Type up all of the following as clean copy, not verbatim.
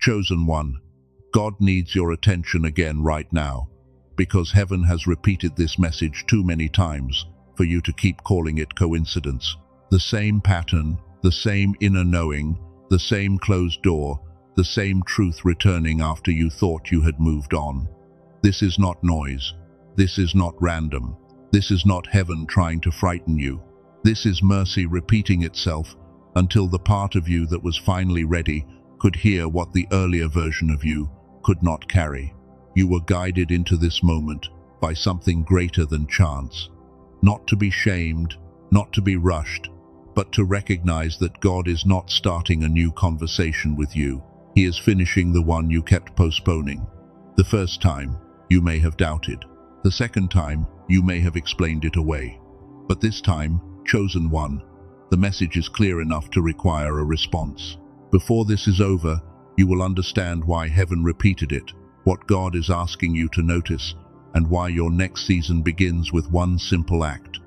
Chosen one, God needs your attention again right now, because heaven has repeated this message too many times for you to keep calling it coincidence. The same pattern, the same inner knowing, the same closed door, the same truth returning after you thought you had moved on. This is not noise. This is not random. This is not heaven trying to frighten you. This is mercy repeating itself until the part of you that was finally ready could hear what the earlier version of you could not carry. You were guided into this moment by something greater than chance. Not to be shamed, not to be rushed, but to recognize that God is not starting a new conversation with you. He is finishing the one you kept postponing. The first time, you may have doubted. The second time, you may have explained it away. But this time, chosen one, the message is clear enough to require a response. Before this is over, you will understand why heaven repeated it, what God is asking you to notice, and why your next season begins with one simple act: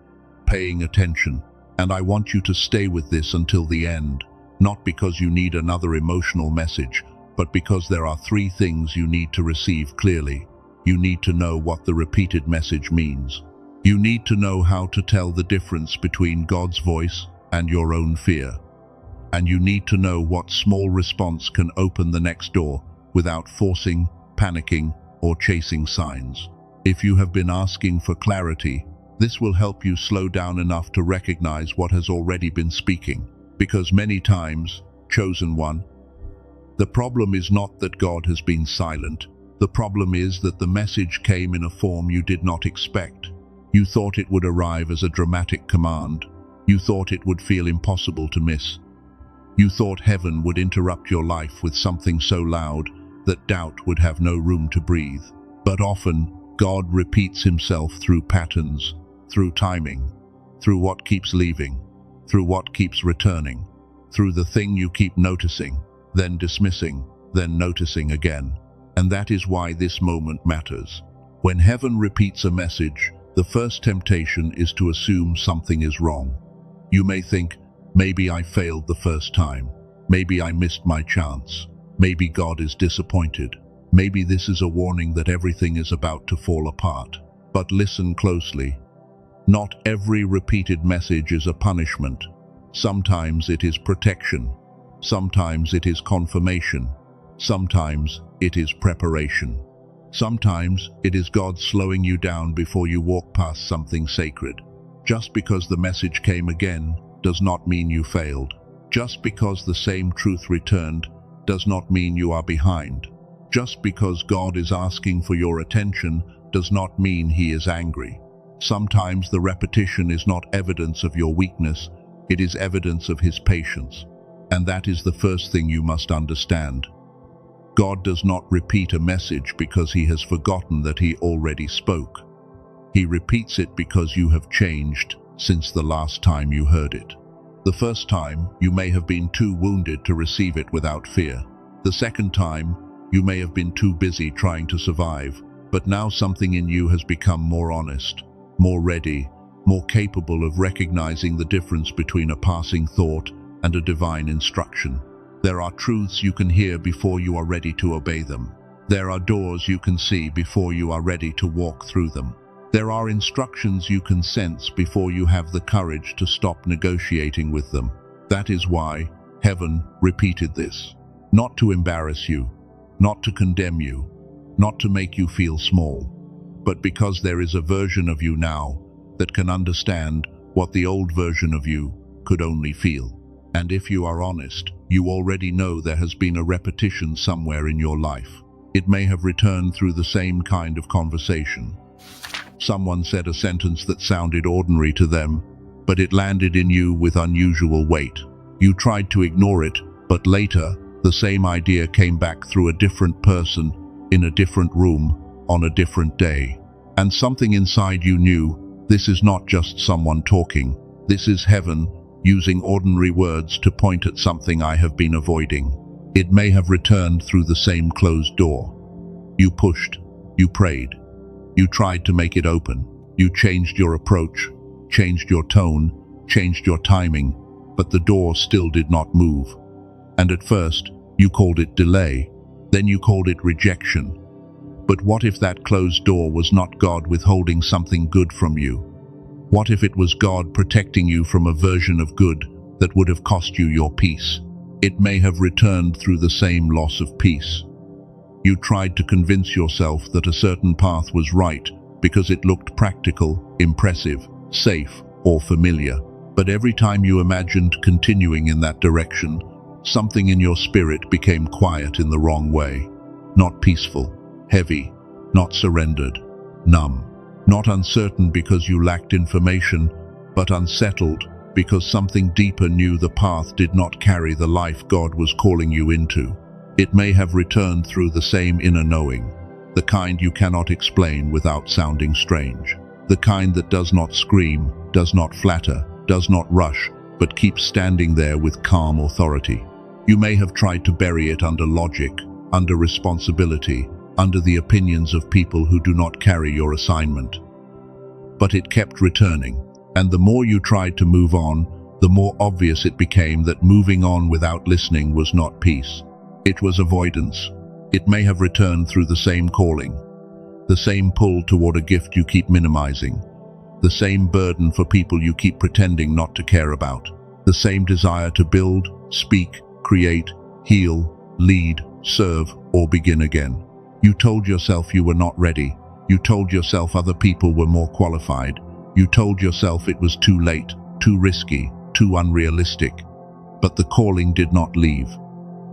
paying attention. And I want you to stay with this until the end, not because you need another emotional message, but because there are three things you need to receive clearly. You need to know what the repeated message means. You need to know how to tell the difference between God's voice and your own fear. And you need to know what small response can open the next door without forcing, panicking, or chasing signs. If you have been asking for clarity, this will help you slow down enough to recognize what has already been speaking. Because many times, chosen one, the problem is not that God has been silent. The problem is that the message came in a form you did not expect. You thought it would arrive as a dramatic command. You thought it would feel impossible to miss. You thought heaven would interrupt your life with something so loud that doubt would have no room to breathe. But often, God repeats himself through patterns, through timing, through what keeps leaving, through what keeps returning, through the thing you keep noticing, then dismissing, then noticing again. And that is why this moment matters. When heaven repeats a message, the first temptation is to assume something is wrong. You may think, maybe I failed the first time. Maybe I missed my chance. Maybe God is disappointed. Maybe this is a warning that everything is about to fall apart. But listen closely. Not every repeated message is a punishment. Sometimes it is protection. Sometimes it is confirmation. Sometimes it is preparation. Sometimes it is God slowing you down before you walk past something sacred. Just because the message came again does not mean you failed. Just because the same truth returned does not mean you are behind. Just because God is asking for your attention does not mean he is angry. Sometimes the repetition is not evidence of your weakness, it is evidence of his patience. And that is the first thing you must understand. God does not repeat a message because he has forgotten that he already spoke. He repeats it because you have changed since the last time you heard it. The first time, you may have been too wounded to receive it without fear. The second time, you may have been too busy trying to survive, but now something in you has become more honest, more ready, more capable of recognizing the difference between a passing thought and a divine instruction. There are truths you can hear before you are ready to obey them. There are doors you can see before you are ready to walk through them. There are instructions you can sense before you have the courage to stop negotiating with them. That is why heaven repeated this. Not to embarrass you, not to condemn you, not to make you feel small, but because there is a version of you now that can understand what the old version of you could only feel. And if you are honest, you already know there has been a repetition somewhere in your life. It may have returned through the same kind of conversation. Someone said a sentence that sounded ordinary to them, but it landed in you with unusual weight. You tried to ignore it, but later, the same idea came back through a different person, in a different room, on a different day. And something inside you knew, this is not just someone talking. This is heaven, using ordinary words to point at something I have been avoiding. It may have returned through the same closed door. You pushed, you prayed, you tried to make it open, you changed your approach, changed your tone, changed your timing, but the door still did not move. And at first, you called it delay, Then you called it rejection. But what if that closed door was not God withholding something good from you? What if it was God protecting you from a version of good that would have cost you your peace? It may have returned through the same loss of peace. You tried to convince yourself that a certain path was right because it looked practical, impressive, safe, or familiar. But every time you imagined continuing in that direction, something in your spirit became quiet in the wrong way. Not peaceful, heavy, not surrendered, numb. Not uncertain because you lacked information, but unsettled because something deeper knew the path did not carry the life God was calling you into. It may have returned through the same inner knowing, the kind you cannot explain without sounding strange, the kind that does not scream, does not flatter, does not rush, but keeps standing there with calm authority. You may have tried to bury it under logic, under responsibility, under the opinions of people who do not carry your assignment. But it kept returning, and the more you tried to move on, the more obvious it became that moving on without listening was not peace. It was avoidance. It may have returned through the same calling, the same pull toward a gift you keep minimizing, the same burden for people you keep pretending not to care about, the same desire to build, speak, create, heal, lead, serve, or begin again. You told yourself you were not ready. You told yourself other people were more qualified. You told yourself it was too late, too risky, too unrealistic. But the calling did not leave.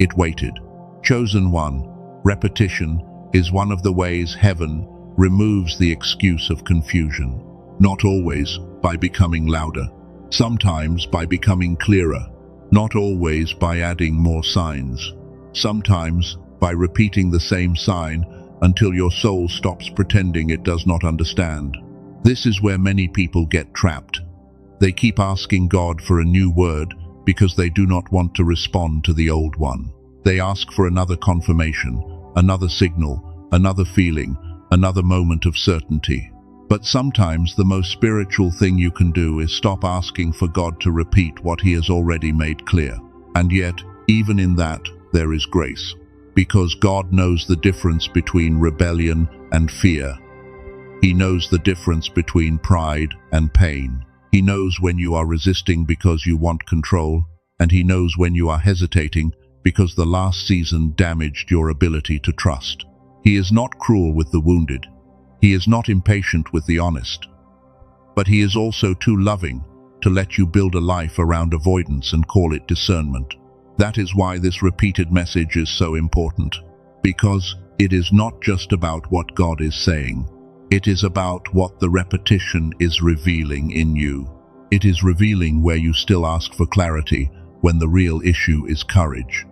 It waited. Chosen one, repetition, is one of the ways heaven removes the excuse of confusion. Not always by becoming louder. Sometimes by becoming clearer. Not always by adding more signs. Sometimes by repeating the same sign until your soul stops pretending it does not understand. This is where many people get trapped. They keep asking God for a new word because they do not want to respond to the old one. They ask for another confirmation, another signal, another feeling, another moment of certainty. But sometimes the most spiritual thing you can do is stop asking for God to repeat what He has already made clear. And yet, even in that, there is grace. Because God knows the difference between rebellion and fear. He knows the difference between pride and pain. He knows when you are resisting because you want control, and He knows when you are hesitating because the last season damaged your ability to trust. He is not cruel with the wounded. He is not impatient with the honest. But He is also too loving to let you build a life around avoidance and call it discernment. That is why this repeated message is so important. Because it is not just about what God is saying. It is about what the repetition is revealing in you. It is revealing where you still ask for clarity when the real issue is courage.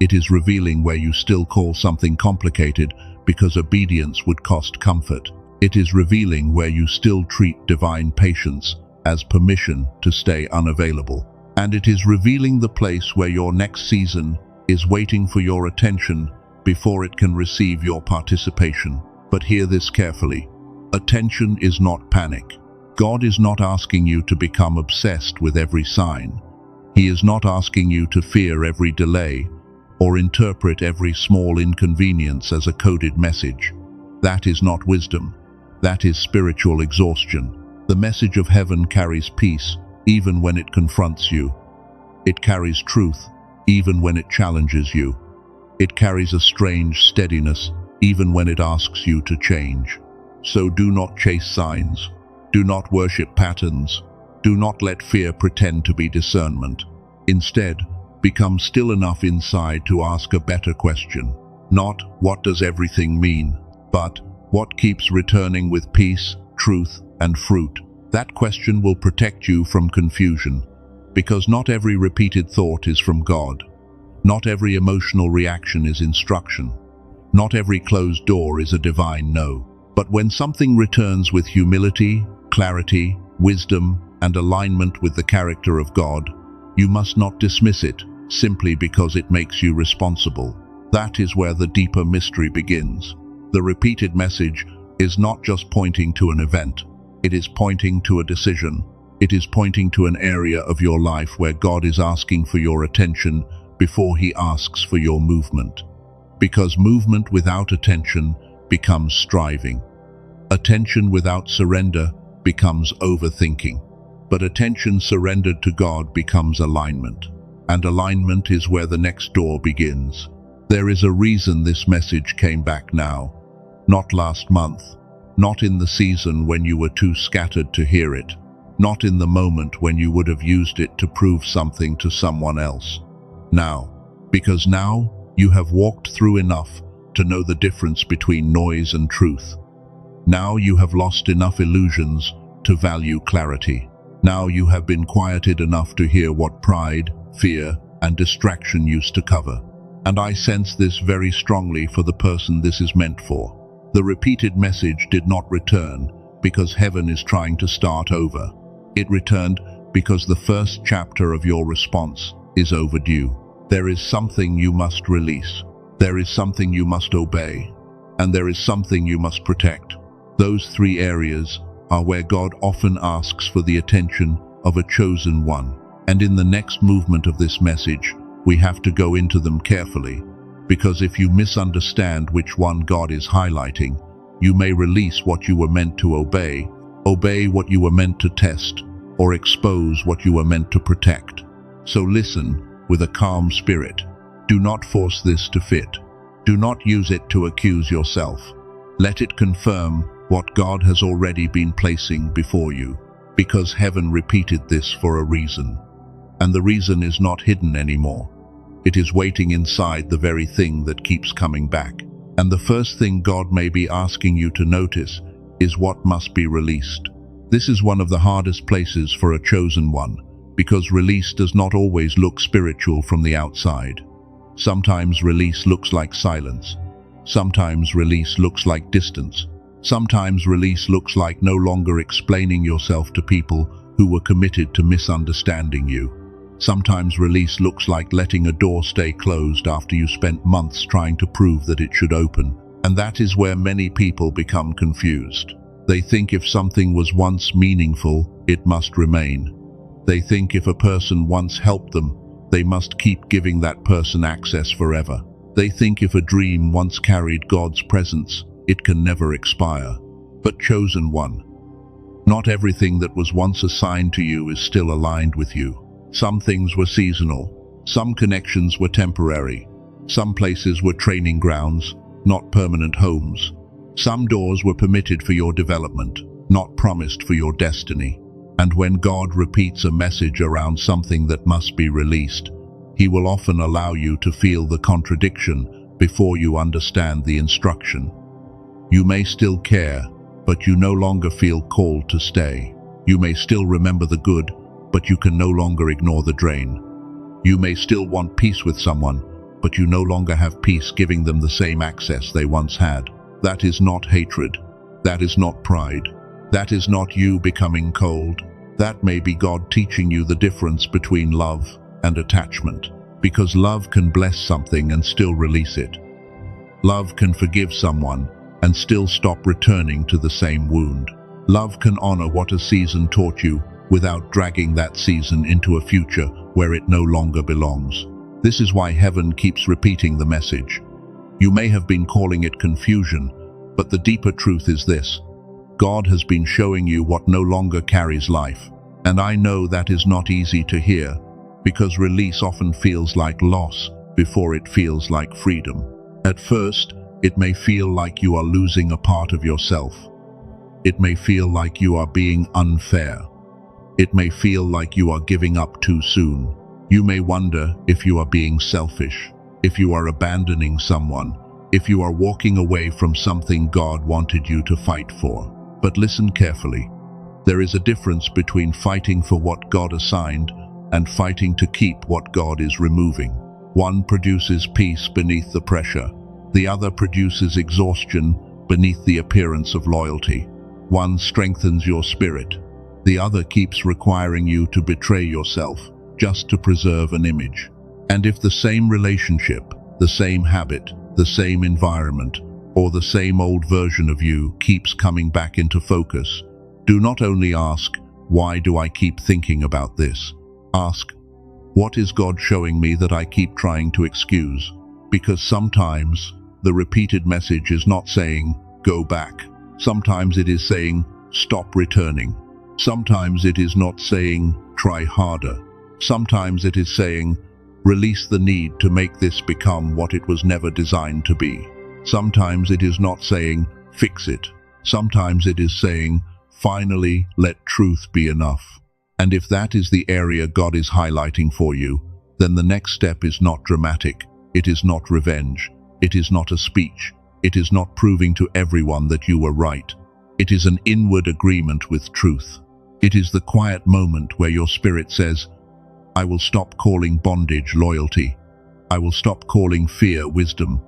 It is revealing where you still call something complicated because obedience would cost comfort. It is revealing where you still treat divine patience as permission to stay unavailable. And it is revealing the place where your next season is waiting for your attention before it can receive your participation. But hear this carefully. Attention is not panic. God is not asking you to become obsessed with every sign. He is not asking you to fear every delay or interpret every small inconvenience as a coded message. That is not wisdom. That is spiritual exhaustion. The message of heaven carries peace, even when it confronts you. It carries truth, even when it challenges you. It carries a strange steadiness, even when it asks you to change. So do not chase signs. Do not worship patterns. Do not let fear pretend to be discernment. Instead, become still enough inside to ask a better question. Not, what does everything mean? But, what keeps returning with peace, truth, and fruit? That question will protect you from confusion, because not every repeated thought is from God. Not every emotional reaction is instruction. Not every closed door is a divine no. But when something returns with humility, clarity, wisdom, and alignment with the character of God, you must not dismiss it simply because it makes you responsible. That is where the deeper mystery begins. The repeated message is not just pointing to an event. It is pointing to a decision. It is pointing to an area of your life where God is asking for your attention before He asks for your movement. Because movement without attention becomes striving. Attention without surrender becomes overthinking. But attention surrendered to God becomes alignment. And alignment is where the next door begins. There is a reason this message came back now. Not last month. Not in the season when you were too scattered to hear it. Not in the moment when you would have used it to prove something to someone else. Now. Because now you have walked through enough to know the difference between noise and truth. Now you have lost enough illusions to value clarity. Now you have been quieted enough to hear what pride, fear, and distraction used to cover. And I sense this very strongly for the person this is meant for. The repeated message did not return because heaven is trying to start over. It returned because the first chapter of your response is overdue. There is something you must release. There is something you must obey. And there is something you must protect. Those three areas are where God often asks for the attention of a chosen one. And in the next movement of this message, we have to go into them carefully, because if you misunderstand which one God is highlighting, you may release what you were meant to obey what you were meant to test, or expose what you were meant to protect. So listen with a calm spirit. Do not force this to fit. Do not use it to accuse yourself. Let it confirm what God has already been placing before you, because heaven repeated this for a reason. And the reason is not hidden anymore. It is waiting inside the very thing that keeps coming back. And the first thing God may be asking you to notice is what must be released. This is one of the hardest places for a chosen one, because release does not always look spiritual from the outside. Sometimes release looks like silence. Sometimes release looks like distance. Sometimes release looks like no longer explaining yourself to people who were committed to misunderstanding you. Sometimes release looks like letting a door stay closed after you spent months trying to prove that it should open. And that is where many people become confused. They think if something was once meaningful, it must remain. They think if a person once helped them, they must keep giving that person access forever. They think if a dream once carried God's presence, it can never expire. But chosen one, not everything that was once assigned to you is still aligned with you. Some things were seasonal. Some connections were temporary. Some places were training grounds, not permanent homes. Some doors were permitted for your development, not promised for your destiny. And when God repeats a message around something that must be released, He will often allow you to feel the contradiction before you understand the instruction. You may still care, but you no longer feel called to stay. You may still remember the good, but you can no longer ignore the drain. You may still want peace with someone, but you no longer have peace giving them the same access they once had. That is not hatred. That is not pride. That is not you becoming cold. That may be God teaching you the difference between love and attachment, because love can bless something and still release it. Love can forgive someone and still stop returning to the same wound. Love can honor what a season taught you without dragging that season into a future where it no longer belongs. This is why heaven keeps repeating the message. You may have been calling it confusion, but the deeper truth is this. God has been showing you what no longer carries life. And I know that is not easy to hear, because release often feels like loss before it feels like freedom. At first, it may feel like you are losing a part of yourself. It may feel like you are being unfair. It may feel like you are giving up too soon. You may wonder if you are being selfish, if you are abandoning someone, if you are walking away from something God wanted you to fight for. But listen carefully. There is a difference between fighting for what God assigned and fighting to keep what God is removing. One produces peace beneath the pressure. The other produces exhaustion beneath the appearance of loyalty. One strengthens your spirit. The other keeps requiring you to betray yourself just to preserve an image. And if the same relationship, the same habit, the same environment, or the same old version of you keeps coming back into focus, do not only ask, why do I keep thinking about this? Ask, what is God showing me that I keep trying to excuse? Because sometimes the repeated message is not saying, go back. Sometimes it is saying, stop returning. Sometimes it is not saying, try harder. Sometimes it is saying, release the need to make this become what it was never designed to be. Sometimes it is not saying, fix it. Sometimes it is saying, finally, let truth be enough. And if that is the area God is highlighting for you, then the next step is not dramatic. It is not revenge. It is not a speech. It is not proving to everyone that you were right. It is an inward agreement with truth. It is the quiet moment where your spirit says, I will stop calling bondage loyalty. I will stop calling fear wisdom.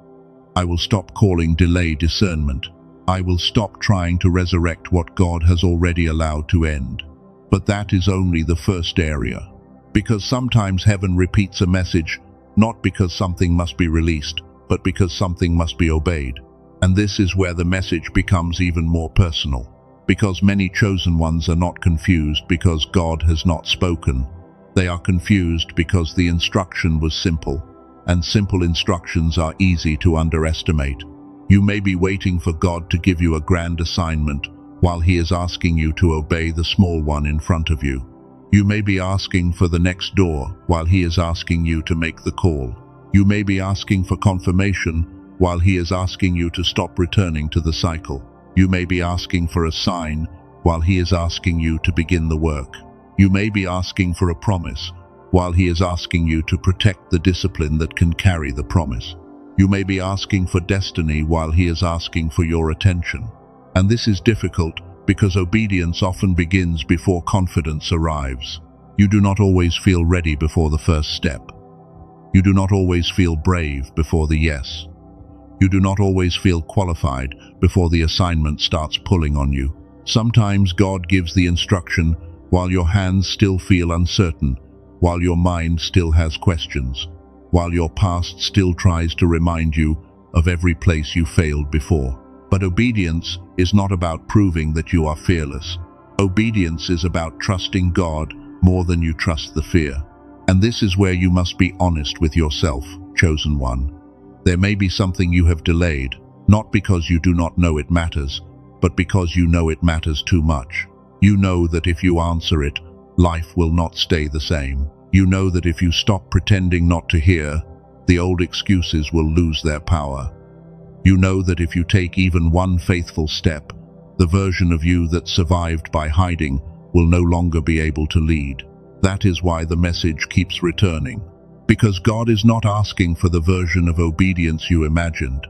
I will stop calling delay discernment. I will stop trying to resurrect what God has already allowed to end. But that is only the first area. Because sometimes heaven repeats a message, not because something must be released, but because something must be obeyed. And this is where the message becomes even more personal. Because many chosen ones are not confused because God has not spoken. They are confused because the instruction was simple, and simple instructions are easy to underestimate. You may be waiting for God to give you a grand assignment while He is asking you to obey the small one in front of you. You may be asking for the next door while He is asking you to make the call. You may be asking for confirmation while He is asking you to stop returning to the cycle. You may be asking for a sign while He is asking you to begin the work. You may be asking for a promise while He is asking you to protect the discipline that can carry the promise. You may be asking for destiny while He is asking for your attention. And this is difficult because obedience often begins before confidence arrives. You do not always feel ready before the first step. You do not always feel brave before the yes. You do not always feel qualified before the assignment starts pulling on you. Sometimes God gives the instruction while your hands still feel uncertain, while your mind still has questions, while your past still tries to remind you of every place you failed before. But obedience is not about proving that you are fearless. Obedience is about trusting God more than you trust the fear. And this is where you must be honest with yourself, chosen one. There may be something you have delayed, not because you do not know it matters, but because you know it matters too much. You know that if you answer it, life will not stay the same. You know that if you stop pretending not to hear, the old excuses will lose their power. You know that if you take even one faithful step, the version of you that survived by hiding will no longer be able to lead. That is why the message keeps returning. Because God is not asking for the version of obedience you imagined.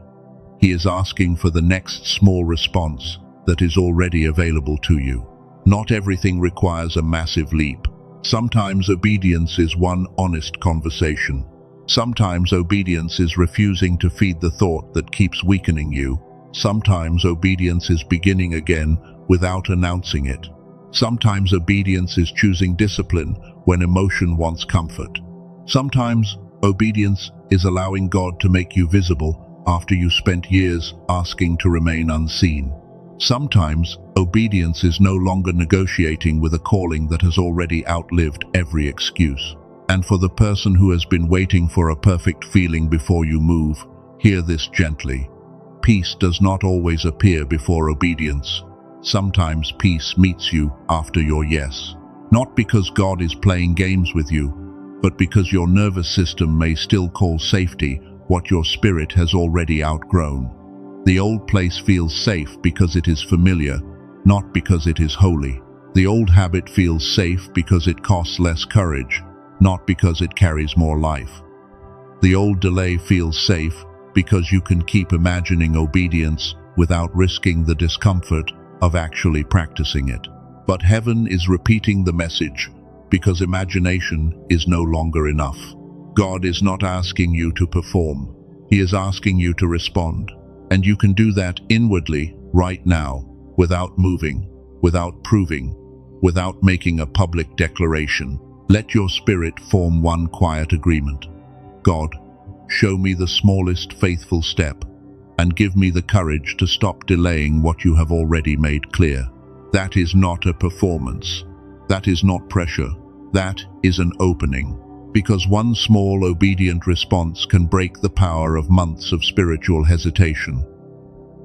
He is asking for the next small response that is already available to you. Not everything requires a massive leap. Sometimes obedience is one honest conversation. Sometimes obedience is refusing to feed the thought that keeps weakening you. Sometimes obedience is beginning again without announcing it. Sometimes obedience is choosing discipline when emotion wants comfort. Sometimes obedience is allowing God to make you visible after you spent years asking to remain unseen. Sometimes obedience is no longer negotiating with a calling that has already outlived every excuse. And for the person who has been waiting for a perfect feeling before you move, hear this gently. Peace does not always appear before obedience. Sometimes peace meets you after your yes. Not because God is playing games with you, but because your nervous system may still call safety what your spirit has already outgrown. The old place feels safe because it is familiar, not because it is holy. The old habit feels safe because it costs less courage, not because it carries more life. The old delay feels safe because you can keep imagining obedience without risking the discomfort of actually practicing it. But heaven is repeating the message because imagination is no longer enough. God is not asking you to perform. He is asking you to respond. And you can do that inwardly, right now, without moving, without proving, without making a public declaration. Let your spirit form one quiet agreement. God, show me the smallest faithful step, and give me the courage to stop delaying what you have already made clear. That is not a performance. That is not pressure. That is an opening. Because one small obedient response can break the power of months of spiritual hesitation.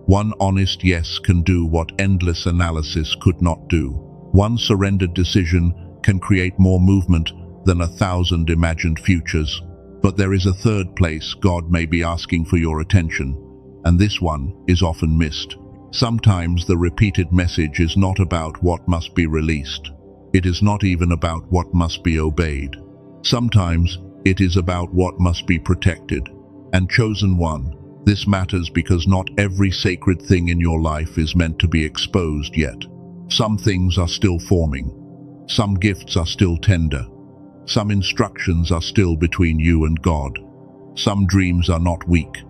One honest yes can do what endless analysis could not do. One surrendered decision can create more movement than 1,000 imagined futures. But there is a third place God may be asking for your attention, and this one is often missed. Sometimes the repeated message is not about what must be released. It is not even about what must be obeyed. Sometimes it is about what must be protected. And chosen one, this matters because not every sacred thing in your life is meant to be exposed yet. Some things are still forming. Some gifts are still tender. Some instructions are still between you and God. Some dreams are not weak,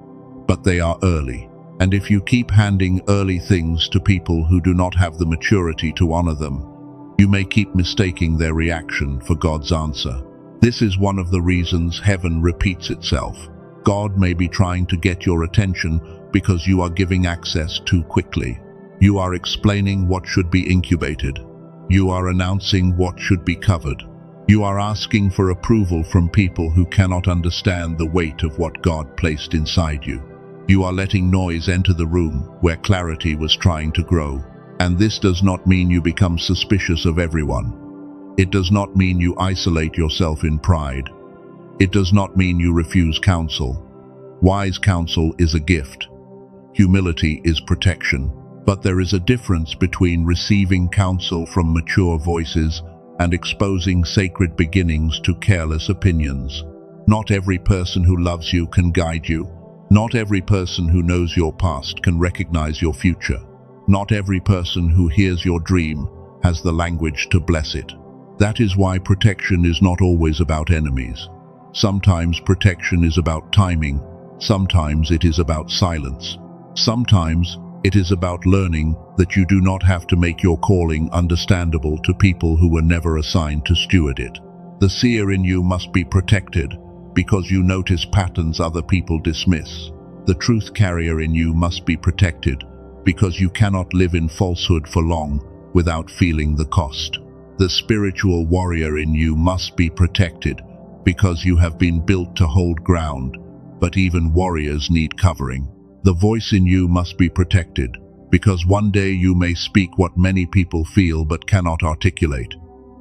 but they are early. And if you keep handing early things to people who do not have the maturity to honor them, you may keep mistaking their reaction for God's answer. This is one of the reasons heaven repeats itself. God may be trying to get your attention because you are giving access too quickly. You are explaining what should be incubated. You are announcing what should be covered. You are asking for approval from people who cannot understand the weight of what God placed inside you. You are letting noise enter the room where clarity was trying to grow. And this does not mean you become suspicious of everyone. It does not mean you isolate yourself in pride. It does not mean you refuse counsel. Wise counsel is a gift. Humility is protection. But there is a difference between receiving counsel from mature voices and exposing sacred beginnings to careless opinions. Not every person who loves you can guide you. Not every person who knows your past can recognize your future. Not every person who hears your dream has the language to bless it. That is why protection is not always about enemies. Sometimes protection is about timing. Sometimes it is about silence. Sometimes it is about learning that you do not have to make your calling understandable to people who were never assigned to steward it. The seer in you must be protected because you notice patterns other people dismiss. The truth carrier in you must be protected because you cannot live in falsehood for long without feeling the cost. The spiritual warrior in you must be protected because you have been built to hold ground, but even warriors need covering. The voice in you must be protected because one day you may speak what many people feel but cannot articulate.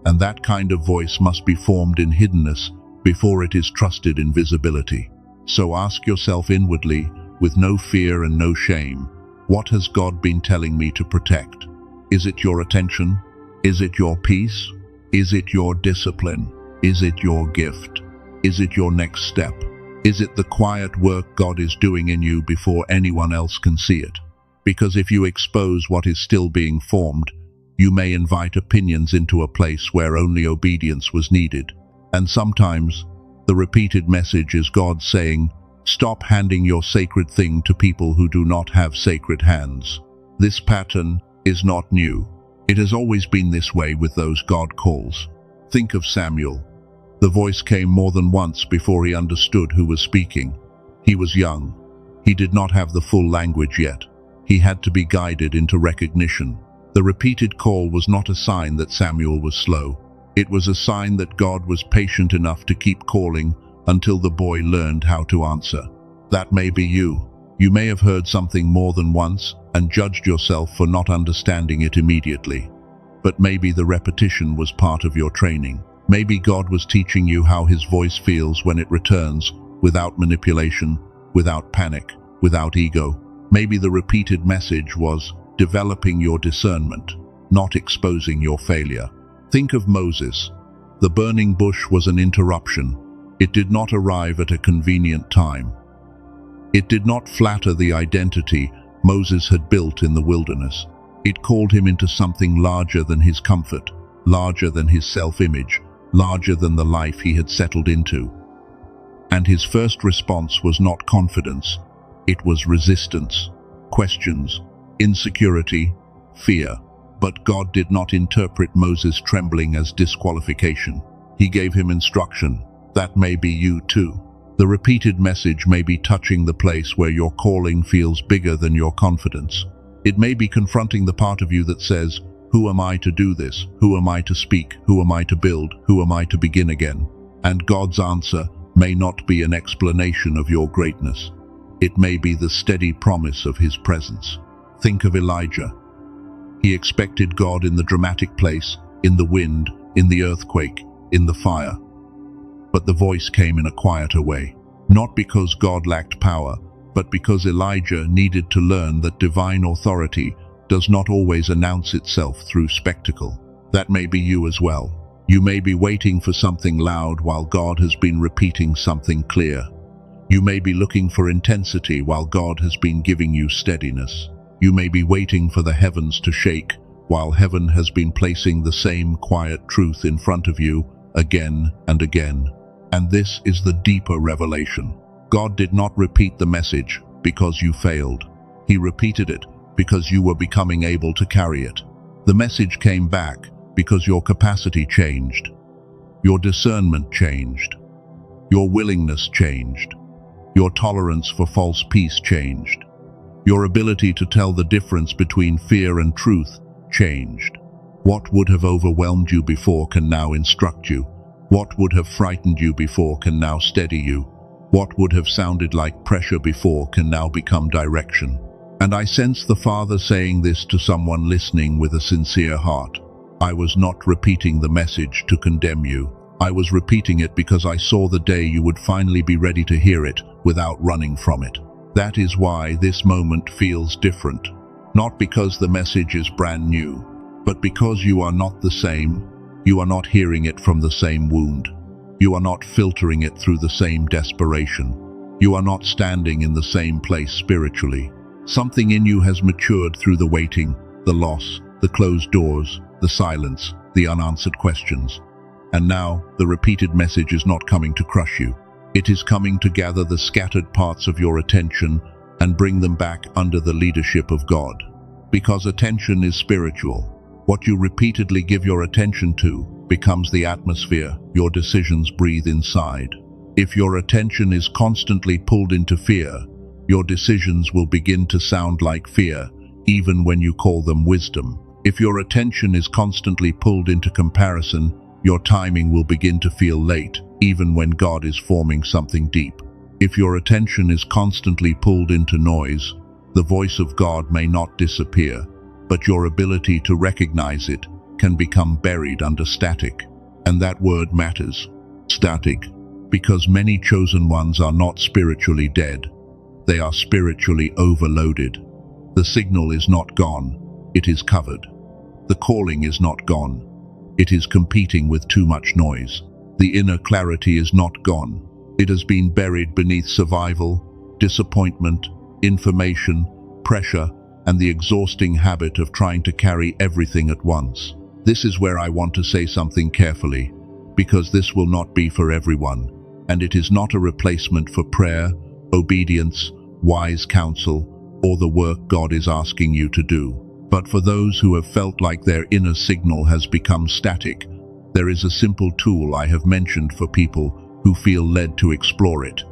And that kind of voice must be formed in hiddenness before it is trusted in visibility. So ask yourself inwardly, with no fear and no shame, what has God been telling me to protect? Is it your attention? Is it your peace? Is it your discipline? Is it your gift? Is it your next step? Is it the quiet work God is doing in you before anyone else can see it? Because if you expose what is still being formed, you may invite opinions into a place where only obedience was needed. And sometimes, the repeated message is God saying, stop handing your sacred thing to people who do not have sacred hands. This pattern is not new. It has always been this way with those God calls. Think of Samuel. The voice came more than once before he understood who was speaking. He was young. He did not have the full language yet. He had to be guided into recognition. The repeated call was not a sign that Samuel was slow. It was a sign that God was patient enough to keep calling until the boy learned how to answer. That may be you. You may have heard something more than once and judged yourself for not understanding it immediately. But maybe the repetition was part of your training. Maybe God was teaching you how his voice feels when it returns, without manipulation, without panic, without ego. Maybe the repeated message was developing your discernment, not exposing your failure. Think of Moses. The burning bush was an interruption. It did not arrive at a convenient time. It did not flatter the identity Moses had built in the wilderness. It called him into something larger than his comfort, larger than his self-image, larger than the life he had settled into. And his first response was not confidence. It was resistance, questions, insecurity, fear. But God did not interpret Moses' trembling as disqualification. He gave him instruction. That may be you too. The repeated message may be touching the place where your calling feels bigger than your confidence. It may be confronting the part of you that says, who am I to do this? Who am I to speak? Who am I to build? Who am I to begin again? And God's answer may not be an explanation of your greatness. It may be the steady promise of His presence. Think of Elijah. He expected God in the dramatic place, in the wind, in the earthquake, in the fire. But the voice came in a quieter way, not because God lacked power, but because Elijah needed to learn that divine authority does not always announce itself through spectacle. That may be you as well. You may be waiting for something loud while God has been repeating something clear. You may be looking for intensity while God has been giving you steadiness. You may be waiting for the heavens to shake while heaven has been placing the same quiet truth in front of you again and again. And this is the deeper revelation. God did not repeat the message because you failed. He repeated it because you were becoming able to carry it. The message came back because your capacity changed. Your discernment changed. Your willingness changed. Your tolerance for false peace changed. Your ability to tell the difference between fear and truth changed. What would have overwhelmed you before can now instruct you. What would have frightened you before can now steady you. What would have sounded like pressure before can now become direction. And I sense the Father saying this to someone listening with a sincere heart. I was not repeating the message to condemn you. I was repeating it because I saw the day you would finally be ready to hear it without running from it. That is why this moment feels different. Not because the message is brand new, but because you are not the same. You are not hearing it from the same wound. You are not filtering it through the same desperation. You are not standing in the same place spiritually. Something in you has matured through the waiting, the loss, the closed doors, the silence, the unanswered questions. And now, the repeated message is not coming to crush you. It is coming to gather the scattered parts of your attention and bring them back under the leadership of God. Because attention is spiritual. What you repeatedly give your attention to becomes the atmosphere your decisions breathe inside. If your attention is constantly pulled into fear, your decisions will begin to sound like fear, even when you call them wisdom. If your attention is constantly pulled into comparison, your timing will begin to feel late, even when God is forming something deep. If your attention is constantly pulled into noise, the voice of God may not disappear, but your ability to recognize it can become buried under static. And that word matters, static, because many chosen ones are not spiritually dead. They are spiritually overloaded. The signal is not gone, it is covered. The calling is not gone. It is competing with too much noise. The inner clarity is not gone. It has been buried beneath survival, disappointment, information, pressure, and the exhausting habit of trying to carry everything at once. This is where I want to say something carefully, because this will not be for everyone, and it is not a replacement for prayer, obedience, wise counsel, or the work God is asking you to do. But for those who have felt like their inner signal has become static, there is a simple tool I have mentioned for people who feel led to explore it.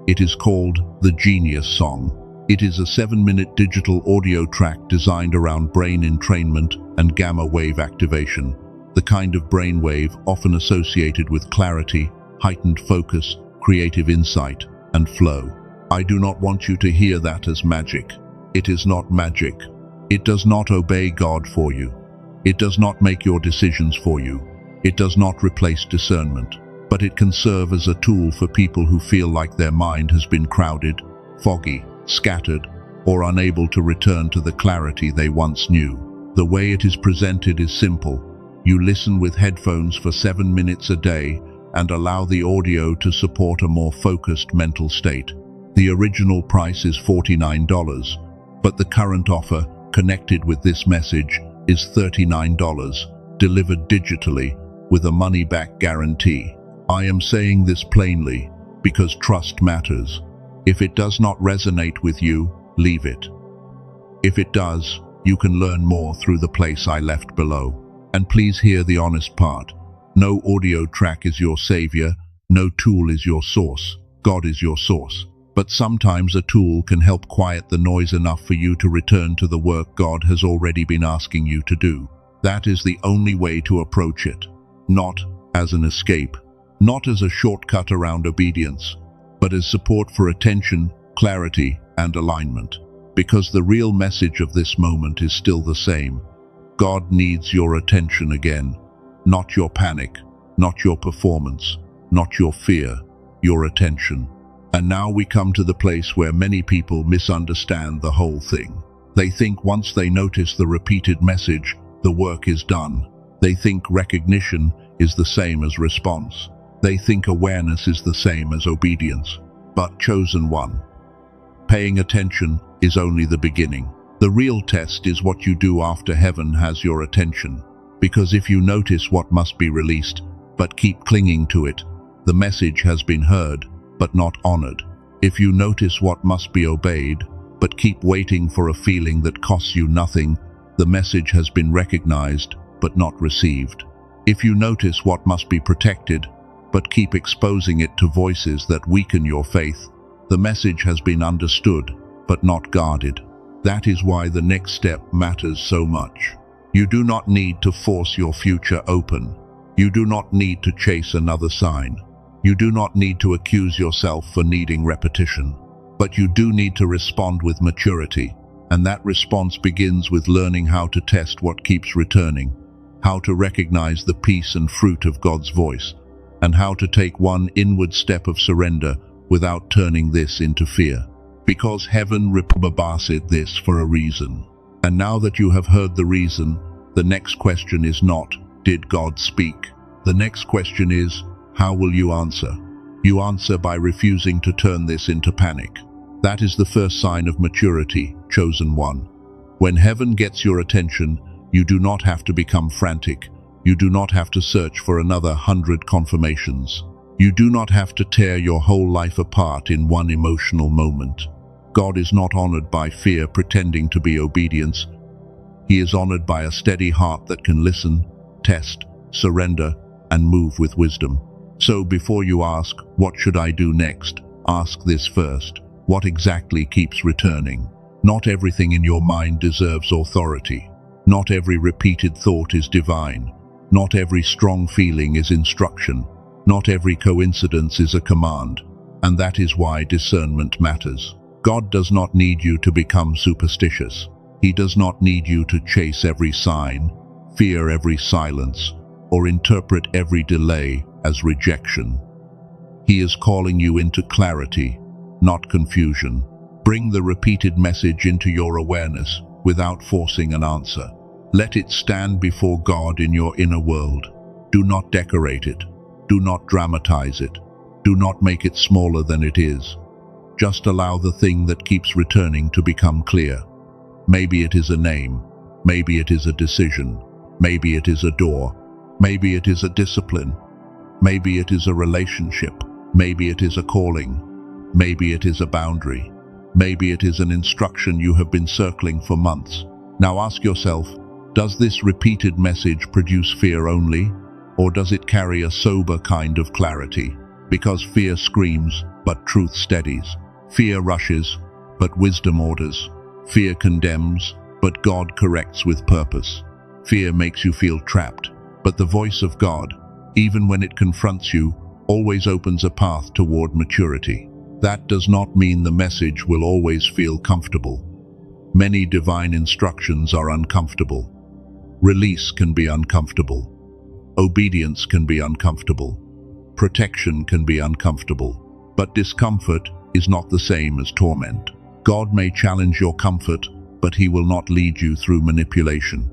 It is called the Genius Song. It is a 7-minute digital audio track designed around brain entrainment and gamma wave activation, the kind of brain wave often associated with clarity, heightened focus, creative insight, and flow. I do not want you to hear that as magic. It is not magic. It does not obey God for you. It does not make your decisions for you. It does not replace discernment, but it can serve as a tool for people who feel like their mind has been crowded, foggy, scattered, or unable to return to the clarity they once knew. The way it is presented is simple. You listen with headphones for 7 minutes a day and allow the audio to support a more focused mental state. The original price is $49, but the current offer connected with this message is $39, delivered digitally with a money-back guarantee. I am saying this plainly because trust matters. If it does not resonate with you, leave it. If it does, you can learn more through the place I left below. And please hear the honest part. No audio track is your savior, no tool is your source. God is your source. But sometimes a tool can help quiet the noise enough for you to return to the work God has already been asking you to do. That is the only way to approach it. Not as an escape, not as a shortcut around obedience, but as support for attention, clarity, and alignment. Because the real message of this moment is still the same. God needs your attention again, not your panic, not your performance, not your fear, your attention. And now we come to the place where many people misunderstand the whole thing. They think once they notice the repeated message, the work is done. They think recognition is the same as response. They think awareness is the same as obedience. But chosen one, paying attention is only the beginning. The real test is what you do after heaven has your attention. Because if you notice what must be released, but keep clinging to it, the message has been heard, but not honored. If you notice what must be obeyed, but keep waiting for a feeling that costs you nothing, the message has been recognized, but not received. If you notice what must be protected, but keep exposing it to voices that weaken your faith, the message has been understood, but not guarded. That is why the next step matters so much. You do not need to force your future open. You do not need to chase another sign. You do not need to accuse yourself for needing repetition. But you do need to respond with maturity, and that response begins with learning how to test what keeps returning, how to recognize the peace and fruit of God's voice, and how to take one inward step of surrender without turning this into fear. Because heaven reprobated this for a reason. And now that you have heard the reason, the next question is not, did God speak? The next question is, how will you answer? You answer by refusing to turn this into panic. That is the first sign of maturity, chosen one. When heaven gets your attention, you do not have to become frantic. You do not have to search for another 100 confirmations. You do not have to tear your whole life apart in one emotional moment. God is not honored by fear pretending to be obedience. He is honored by a steady heart that can listen, test, surrender, and move with wisdom. So before you ask, what should I do next? Ask this first. What exactly keeps returning? Not everything in your mind deserves authority. Not every repeated thought is divine. Not every strong feeling is instruction. Not every coincidence is a command. And that is why discernment matters. God does not need you to become superstitious. He does not need you to chase every sign, fear every silence, or interpret every delay as rejection. He is calling you into clarity, not confusion. Bring the repeated message into your awareness without forcing an answer. Let it stand before God in your inner world. Do not decorate it. Do not dramatize it. Do not make it smaller than it is. Just allow the thing that keeps returning to become clear. Maybe it is a name. Maybe it is a decision. Maybe it is a door. Maybe it is a discipline. Maybe it is a relationship. Maybe it is a calling. Maybe it is a boundary. Maybe it is an instruction you have been circling for months. Now ask yourself, does this repeated message produce fear only, or does it carry a sober kind of clarity? Because fear screams, but truth steadies. Fear rushes, but wisdom orders. Fear condemns, but God corrects with purpose. Fear makes you feel trapped, but the voice of God, even when it confronts you, always opens a path toward maturity. That does not mean the message will always feel comfortable. Many divine instructions are uncomfortable. Release can be uncomfortable. Obedience can be uncomfortable. Protection can be uncomfortable. But discomfort is not the same as torment. God may challenge your comfort, but He will not lead you through manipulation.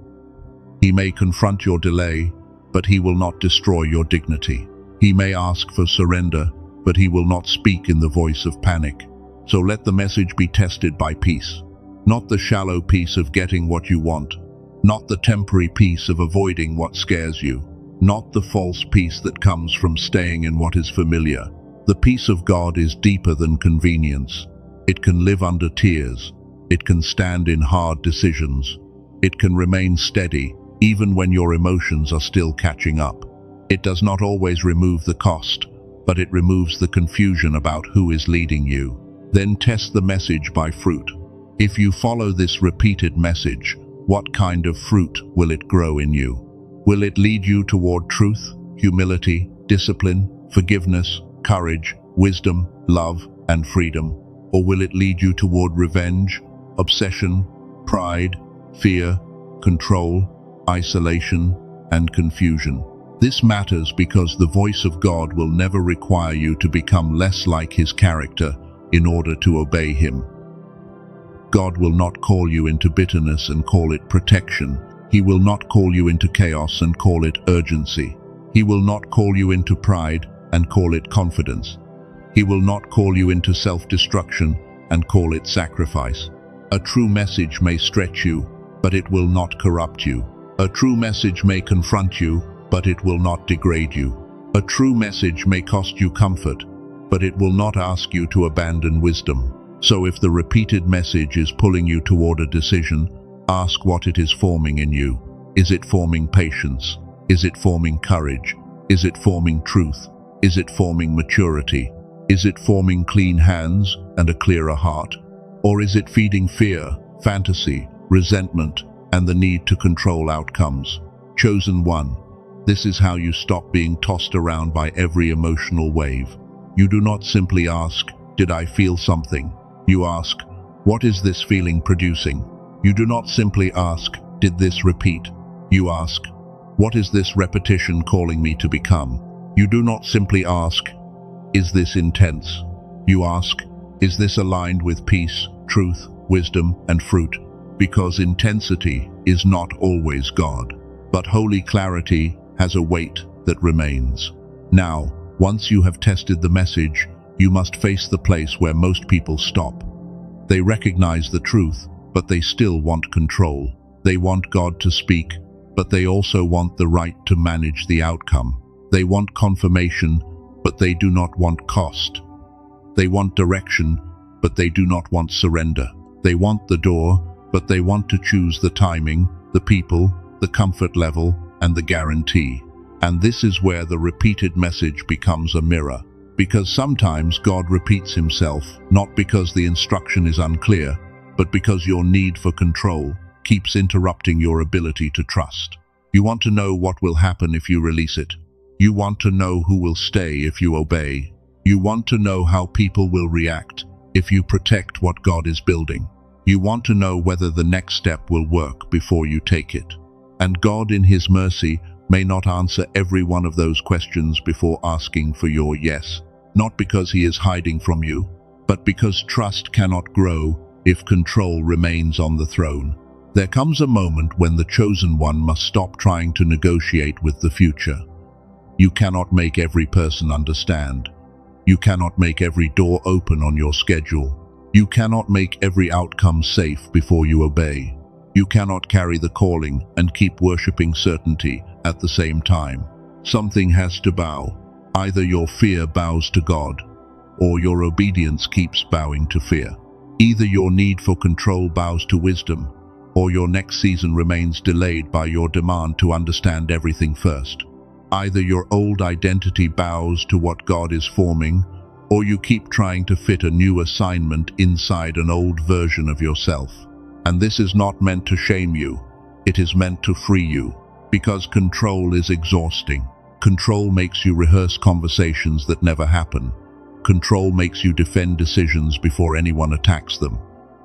He may confront your delay, but He will not destroy your dignity. He may ask for surrender, but He will not speak in the voice of panic. So let the message be tested by peace. Not the shallow peace of getting what you want. Not the temporary peace of avoiding what scares you. Not the false peace that comes from staying in what is familiar. The peace of God is deeper than convenience. It can live under tears. It can stand in hard decisions. It can remain steady, even when your emotions are still catching up. It does not always remove the cost, but it removes the confusion about who is leading you. Then test the message by fruit. If you follow this repeated message, what kind of fruit will it grow in you? Will it lead you toward truth, humility, discipline, forgiveness, courage, wisdom, love, and freedom? Or will it lead you toward revenge, obsession, pride, fear, control, isolation, and confusion? This matters because the voice of God will never require you to become less like His character in order to obey Him. God will not call you into bitterness and call it protection. He will not call you into chaos and call it urgency. He will not call you into pride and call it confidence. He will not call you into self-destruction and call it sacrifice. A true message may stretch you, but it will not corrupt you. A true message may confront you, but it will not degrade you. A true message may cost you comfort, but it will not ask you to abandon wisdom. So if the repeated message is pulling you toward a decision, ask what it is forming in you. Is it forming patience? Is it forming courage? Is it forming truth? Is it forming maturity? Is it forming clean hands and a clearer heart? Or is it feeding fear, fantasy, resentment, and the need to control outcomes? Chosen one, this is how you stop being tossed around by every emotional wave. You do not simply ask, "Did I feel something?" You ask, "What is this feeling producing?" You do not simply ask, "Did this repeat?" You ask, "What is this repetition calling me to become?" You do not simply ask, "Is this intense?" You ask, "Is this aligned with peace, truth, wisdom, and fruit?" Because intensity is not always God, but holy clarity has a weight that remains. Now, once you have tested the message, you must face the place where most people stop. They recognize the truth, but they still want control. They want God to speak, but they also want the right to manage the outcome. They want confirmation, but they do not want cost. They want direction, but they do not want surrender. They want the door, but they want to choose the timing, the people, the comfort level, and the guarantee. And this is where the repeated message becomes a mirror. Because sometimes God repeats Himself, not because the instruction is unclear, but because your need for control keeps interrupting your ability to trust. You want to know what will happen if you release it. You want to know who will stay if you obey. You want to know how people will react if you protect what God is building. You want to know whether the next step will work before you take it. And God, in His mercy, may not answer every one of those questions before asking for your yes. Not because He is hiding from you, but because trust cannot grow if control remains on the throne. There comes a moment when the chosen one must stop trying to negotiate with the future. You cannot make every person understand. You cannot make every door open on your schedule. You cannot make every outcome safe before you obey. You cannot carry the calling and keep worshipping certainty at the same time. Something has to bow. Either your fear bows to God, or your obedience keeps bowing to fear. Either your need for control bows to wisdom, or your next season remains delayed by your demand to understand everything first. Either your old identity bows to what God is forming, or you keep trying to fit a new assignment inside an old version of yourself. And this is not meant to shame you. It is meant to free you, because control is exhausting. Control makes you rehearse conversations that never happen. Control makes you defend decisions before anyone attacks them.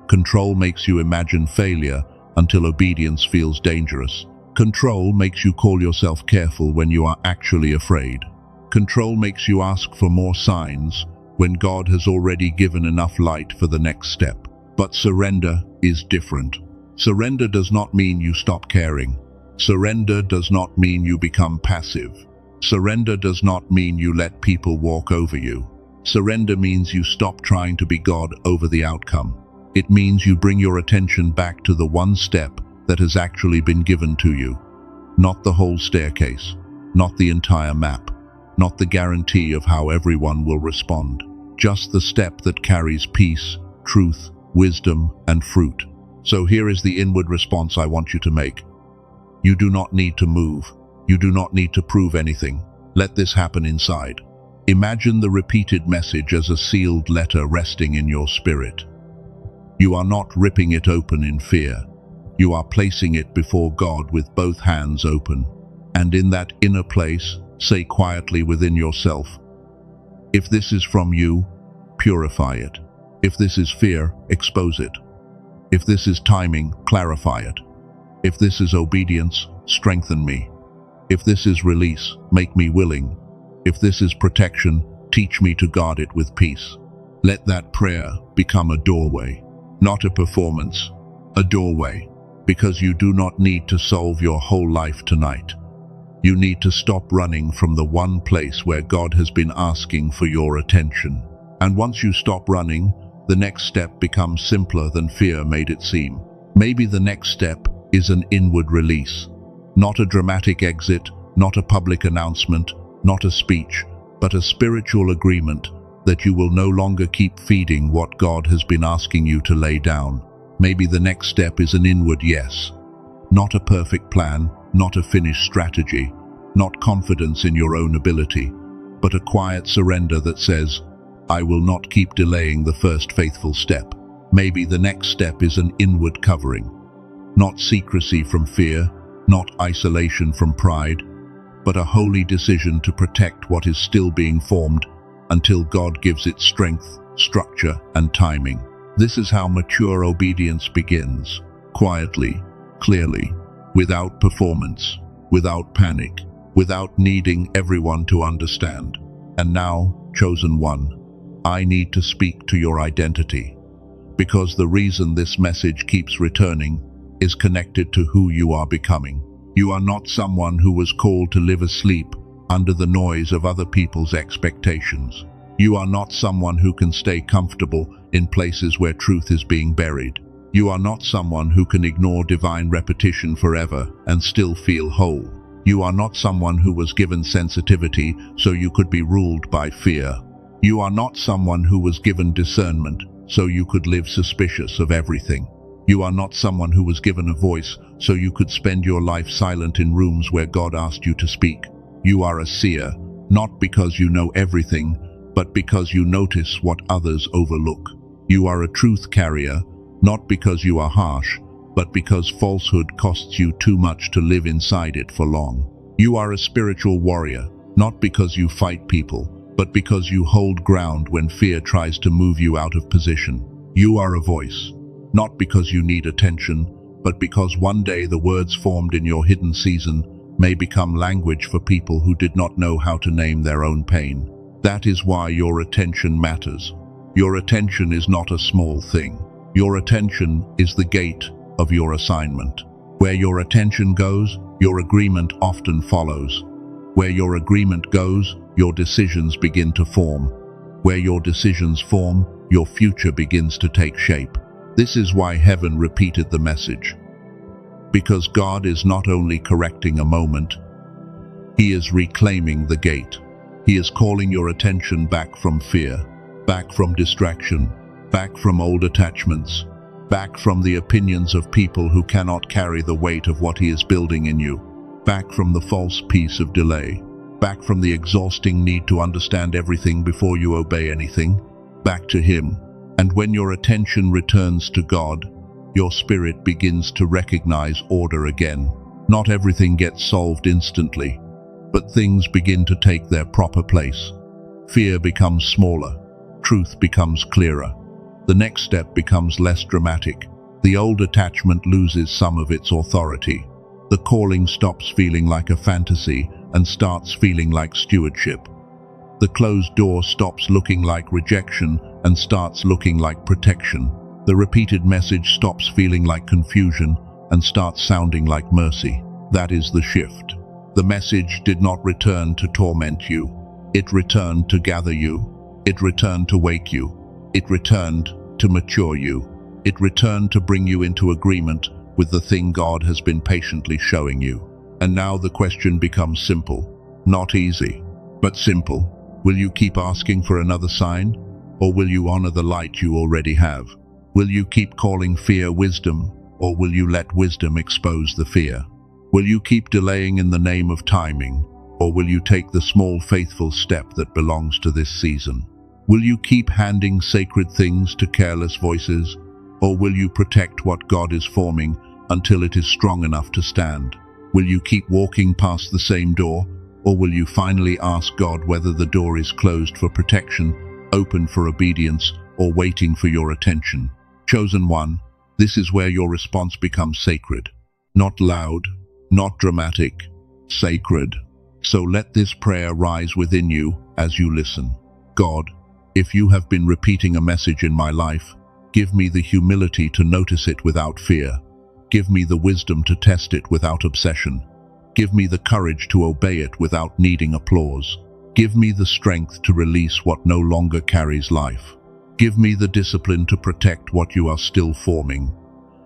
Control makes you imagine failure until obedience feels dangerous. Control makes you call yourself careful when you are actually afraid. Control makes you ask for more signs when God has already given enough light for the next step. But surrender is different. Surrender does not mean you stop caring. Surrender does not mean you become passive. Surrender does not mean you let people walk over you. Surrender means you stop trying to be God over the outcome. It means you bring your attention back to the one step that has actually been given to you. Not the whole staircase, not the entire map, not the guarantee of how everyone will respond. Just the step that carries peace, truth, wisdom, and fruit. So here is the inward response I want you to make. You do not need to move. You do not need to prove anything. Let this happen inside. Imagine the repeated message as a sealed letter resting in your spirit. You are not ripping it open in fear. You are placing it before God with both hands open. And in that inner place, say quietly within yourself, If this is from you, purify it. If this is fear, expose it. If this is timing, clarify it. If this is obedience, strengthen me. If this is release, make me willing. If this is protection, teach me to guard it with peace. Let that prayer become a doorway, not a performance, a doorway, because you do not need to solve your whole life tonight. You need to stop running from the one place where God has been asking for your attention. And once you stop running, the next step becomes simpler than fear made it seem. Maybe the next step is an inward release. Not a dramatic exit, not a public announcement, not a speech, but a spiritual agreement that you will no longer keep feeding what God has been asking you to lay down. Maybe the next step is an inward yes. Not a perfect plan, not a finished strategy, not confidence in your own ability, but a quiet surrender that says, I will not keep delaying the first faithful step. Maybe the next step is an inward covering. Not secrecy from fear, not isolation from pride, but a holy decision to protect what is still being formed until God gives it strength, structure, and timing. This is how mature obedience begins, quietly, clearly, without performance, without panic, without needing everyone to understand. And now, chosen one, I need to speak to your identity, because the reason this message keeps returning is connected to who you are becoming. You are not someone who was called to live asleep under the noise of other people's expectations. You are not someone who can stay comfortable in places where truth is being buried. You are not someone who can ignore divine repetition forever and still feel whole. You are not someone who was given sensitivity so you could be ruled by fear. You are not someone who was given discernment so you could live suspicious of everything. You are not someone who was given a voice so you could spend your life silent in rooms where God asked you to speak. You are a seer, not because you know everything, but because you notice what others overlook. You are a truth carrier, not because you are harsh, but because falsehood costs you too much to live inside it for long. You are a spiritual warrior, not because you fight people, but because you hold ground when fear tries to move you out of position. You are a voice, not because you need attention, but because one day the words formed in your hidden season may become language for people who did not know how to name their own pain. That is why your attention matters. Your attention is not a small thing. Your attention is the gate of your assignment. Where your attention goes, your agreement often follows. Where your agreement goes, your decisions begin to form. Where your decisions form, your future begins to take shape. This is why heaven repeated the message. Because God is not only correcting a moment, He is reclaiming the gate. He is calling your attention back from fear, back from distraction, back from old attachments, back from the opinions of people who cannot carry the weight of what He is building in you, back from the false peace of delay, back from the exhausting need to understand everything before you obey anything, back to Him. And when your attention returns to God, your spirit begins to recognize order again. Not everything gets solved instantly, but things begin to take their proper place. Fear becomes smaller, truth becomes clearer. The next step becomes less dramatic. The old attachment loses some of its authority. The calling stops feeling like a fantasy and starts feeling like stewardship. The closed door stops looking like rejection and starts looking like protection. The repeated message stops feeling like confusion and starts sounding like mercy. That is the shift. The message did not return to torment you. It returned to gather you. It returned to wake you. It returned to mature you. It returned to bring you into agreement with the thing God has been patiently showing you. And now the question becomes simple. Not easy, but simple. Will you keep asking for another sign? Or will you honor the light you already have? Will you keep calling fear wisdom? Or will you let wisdom expose the fear? Will you keep delaying in the name of timing? Or will you take the small faithful step that belongs to this season? Will you keep handing sacred things to careless voices? Or will you protect what God is forming until it is strong enough to stand? Will you keep walking past the same door? Or will you finally ask God whether the door is closed for protection, open for obedience, or waiting for your attention? Chosen one, this is where your response becomes sacred. Not loud, not dramatic, sacred. So let this prayer rise within you as you listen. God, if you have been repeating a message in my life, give me the humility to notice it without fear. Give me the wisdom to test it without obsession. Give me the courage to obey it without needing applause. Give me the strength to release what no longer carries life. Give me the discipline to protect what you are still forming.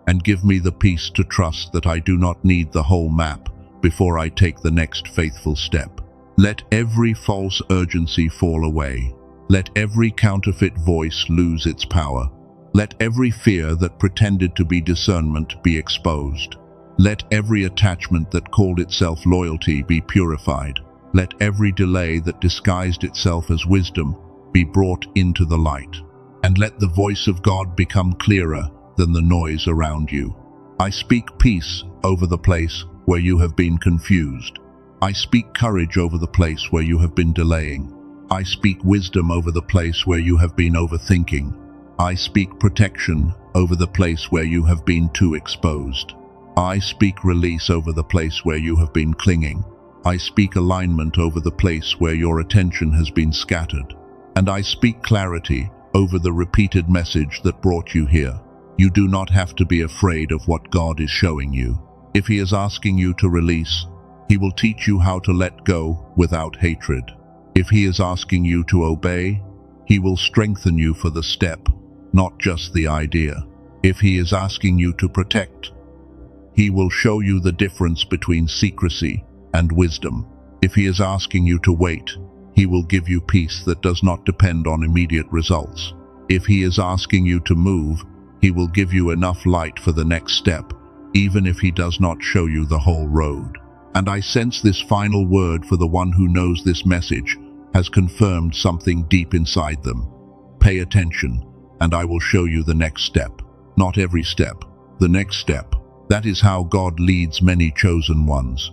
And give me the peace to trust that I do not need the whole map before I take the next faithful step. Let every false urgency fall away. Let every counterfeit voice lose its power. Let every fear that pretended to be discernment be exposed. Let every attachment that called itself loyalty be purified. Let every delay that disguised itself as wisdom be brought into the light. And let the voice of God become clearer than the noise around you. I speak peace over the place where you have been confused. I speak courage over the place where you have been delaying. I speak wisdom over the place where you have been overthinking. I speak protection over the place where you have been too exposed. I speak release over the place where you have been clinging. I speak alignment over the place where your attention has been scattered. And I speak clarity over the repeated message that brought you here. You do not have to be afraid of what God is showing you. If He is asking you to release, He will teach you how to let go without hatred. If He is asking you to obey, He will strengthen you for the step, not just the idea. If He is asking you to protect, He will show you the difference between secrecy and wisdom. If He is asking you to wait, He will give you peace that does not depend on immediate results. If He is asking you to move, He will give you enough light for the next step, even if He does not show you the whole road. And I sense this final word for the one who knows this message has confirmed something deep inside them. Pay attention, and I will show you the next step. Not every step, the next step. That is how God leads many chosen ones.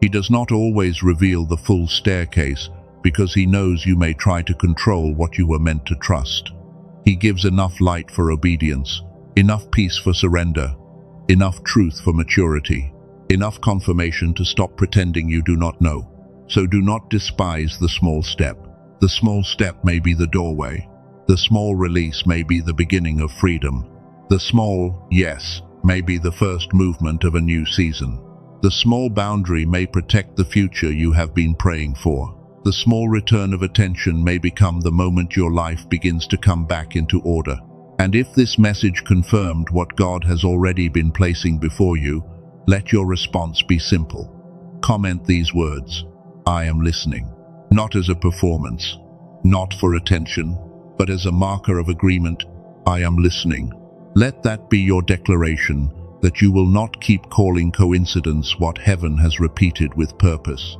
He does not always reveal the full staircase because He knows you may try to control what you were meant to trust. He gives enough light for obedience, enough peace for surrender, enough truth for maturity, enough confirmation to stop pretending you do not know. So do not despise the small step. The small step may be the doorway. The small release may be the beginning of freedom. The small yes may be the first movement of a new season. The small boundary may protect the future you have been praying for. The small return of attention may become the moment your life begins to come back into order. And if this message confirmed what God has already been placing before you, let your response be simple. Comment these words: I am listening. Not as a performance, not for attention, but as a marker of agreement. I am listening. Let that be your declaration that you will not keep calling coincidence what heaven has repeated with purpose.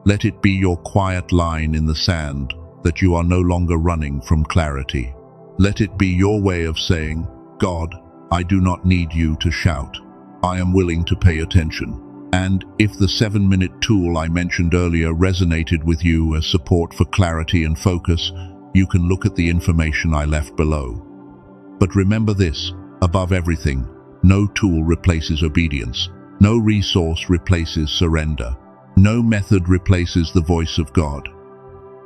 Let it be your quiet line in the sand that you are no longer running from clarity. Let it be your way of saying, God, I do not need you to shout. I am willing to pay attention. And if the 7-minute tool I mentioned earlier resonated with you as support for clarity and focus, you can look at the information I left below. But remember this, above everything, no tool replaces obedience. No resource replaces surrender. No method replaces the voice of God.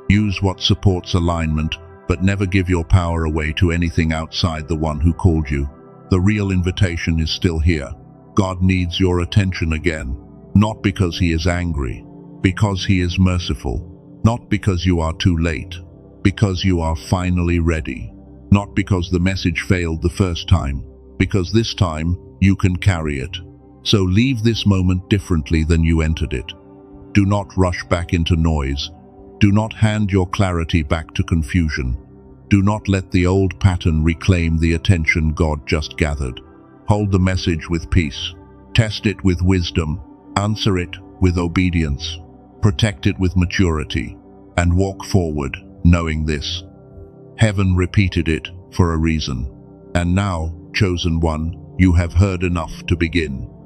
Use what supports alignment, but never give your power away to anything outside the one who called you. The real invitation is still here. God needs your attention again, not because He is angry, because He is merciful, not because you are too late, because you are finally ready, not because the message failed the first time, because this time you can carry it. So leave this moment differently than you entered it. Do not rush back into noise. Do not hand your clarity back to confusion. Do not let the old pattern reclaim the attention God just gathered. Hold the message with peace. Test it with wisdom. Answer it with obedience. Protect it with maturity. And walk forward, knowing this: heaven repeated it for a reason. And now, chosen one, you have heard enough to begin.